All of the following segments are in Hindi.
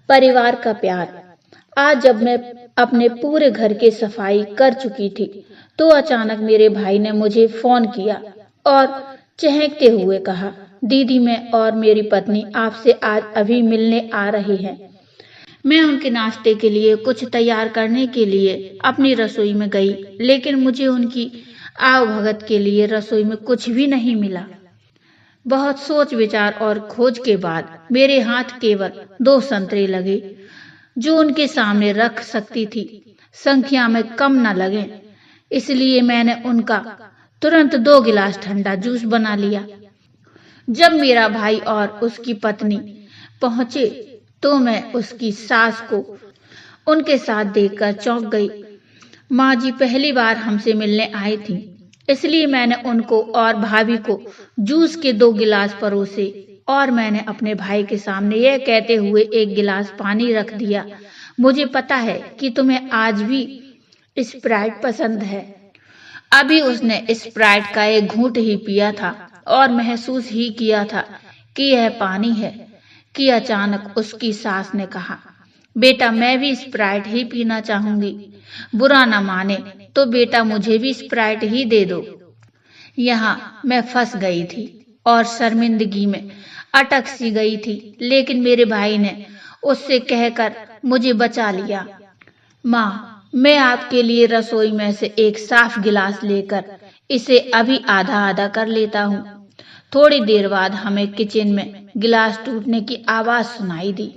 परिवार का प्यार। आज जब मैं अपने पूरे घर की सफाई कर चुकी थी तो अचानक मेरे भाई ने मुझे फोन किया और चहकते हुए कहा, दीदी मैं और मेरी पत्नी आपसे आज अभी मिलने आ रही हैं। मैं उनके नाश्ते के लिए कुछ तैयार करने के लिए अपनी रसोई में गई, लेकिन मुझे उनकी आवभगत के लिए रसोई में कुछ भी नहीं मिला। बहुत सोच विचार और खोज के बाद मेरे हाथ केवल 2 संतरे लगे जो उनके सामने रख सकती थी, संख्या में कम न लगे, इसलिए मैंने उनका तुरंत 2 गिलास ठंडा जूस बना लिया। जब मेरा भाई और उसकी पत्नी पहुंचे तो मैं उसकी सास को उनके साथ देखकर चौंक गई। माँ जी पहली बार हमसे मिलने आई थी, इसलिए मैंने उनको और भाभी को जूस के 2 गिलास परोसे और मैंने अपने भाई के सामने यह कहते हुए 1 गिलास पानी रख दिया, मुझे पता है कि तुम्हें आज भी स्प्राइट पसंद है। अभी उसने स्प्राइट का एक घूंट ही पिया था और महसूस ही किया था कि यह पानी है कि अचानक उसकी सास ने कहा, बेटा मैं भी स्प्राइट ही पीना चाहूंगी, बुरा न माने तो बेटा मुझे भी स्प्राइट ही दे दो। यहाँ मैं फंस गई थी और शर्मिंदगी में अटक सी गई थी, लेकिन मेरे भाई ने उससे कहकर मुझे बचा लिया। माँ मैं आपके लिए रसोई में से एक साफ गिलास लेकर इसे अभी आधा आधा कर लेता हूँ। थोड़ी देर बाद हमें किचन में गिलास टूटने की आवाज सुनाई दी।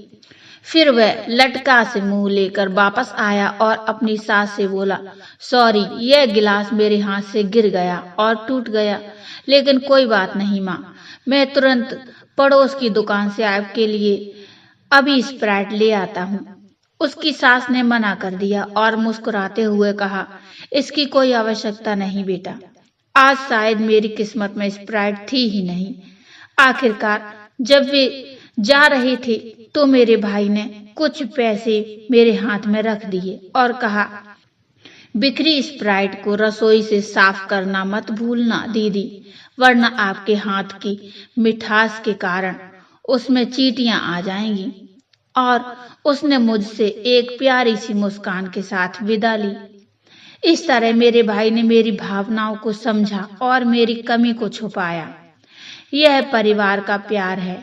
फिर वह लटका से मुंह लेकर वापस आया और अपनी सास से बोला, सॉरी यह गिलास मेरे हाथ से गिर गया और टूट गया, लेकिन कोई बात नहीं माँ, मैं तुरंत पड़ोस की दुकान से आपके लिए अभी स्प्राइट ले आता हूँ। उसकी सास ने मना कर दिया और मुस्कुराते हुए कहा, इसकी कोई आवश्यकता नहीं बेटा, आज शायद मेरी किस्मत में स्प्राइट थी ही नहीं। आखिरकार जब वे जा रहे थे तो मेरे भाई ने कुछ पैसे मेरे हाथ में रख दिए और कहा, बिखरी स्प्राइट को रसोई से साफ करना मत भूलना दीदी, वरना आपके हाथ की मिठास के कारण उसमें चींटियां आ जाएंगी। और उसने मुझसे एक प्यारी सी मुस्कान के साथ विदा ली। इस तरह मेरे भाई ने मेरी भावनाओं को समझा और मेरी कमी को छुपाया। यह परिवार का प्यार है।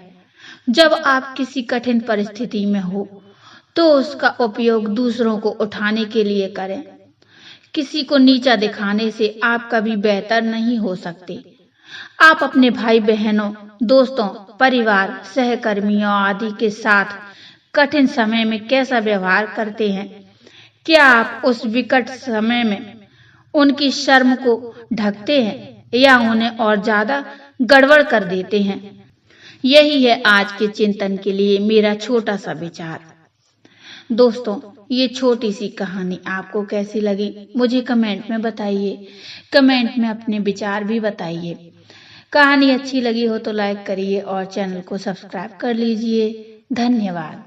जब आप किसी कठिन परिस्थिति में हो तो उसका उपयोग दूसरों को उठाने के लिए करें। किसी को नीचा दिखाने से आप कभी बेहतर नहीं हो सकते। आप अपने भाई बहनों, दोस्तों, परिवार, सहकर्मियों आदि के साथ कठिन समय में कैसा व्यवहार करते हैं? क्या आप उस विकट समय में उनकी शर्म को ढकते हैं या उन्हें और ज्यादा गड़बड़ कर देते हैं? यही है आज के चिंतन के लिए मेरा छोटा सा विचार। दोस्तों, ये छोटी सी कहानी आपको कैसी लगी मुझे कमेंट में बताइए। कमेंट में अपने विचार भी बताइए। कहानी अच्छी लगी हो तो लाइक करिए और चैनल को सब्सक्राइब कर लीजिए। धन्यवाद।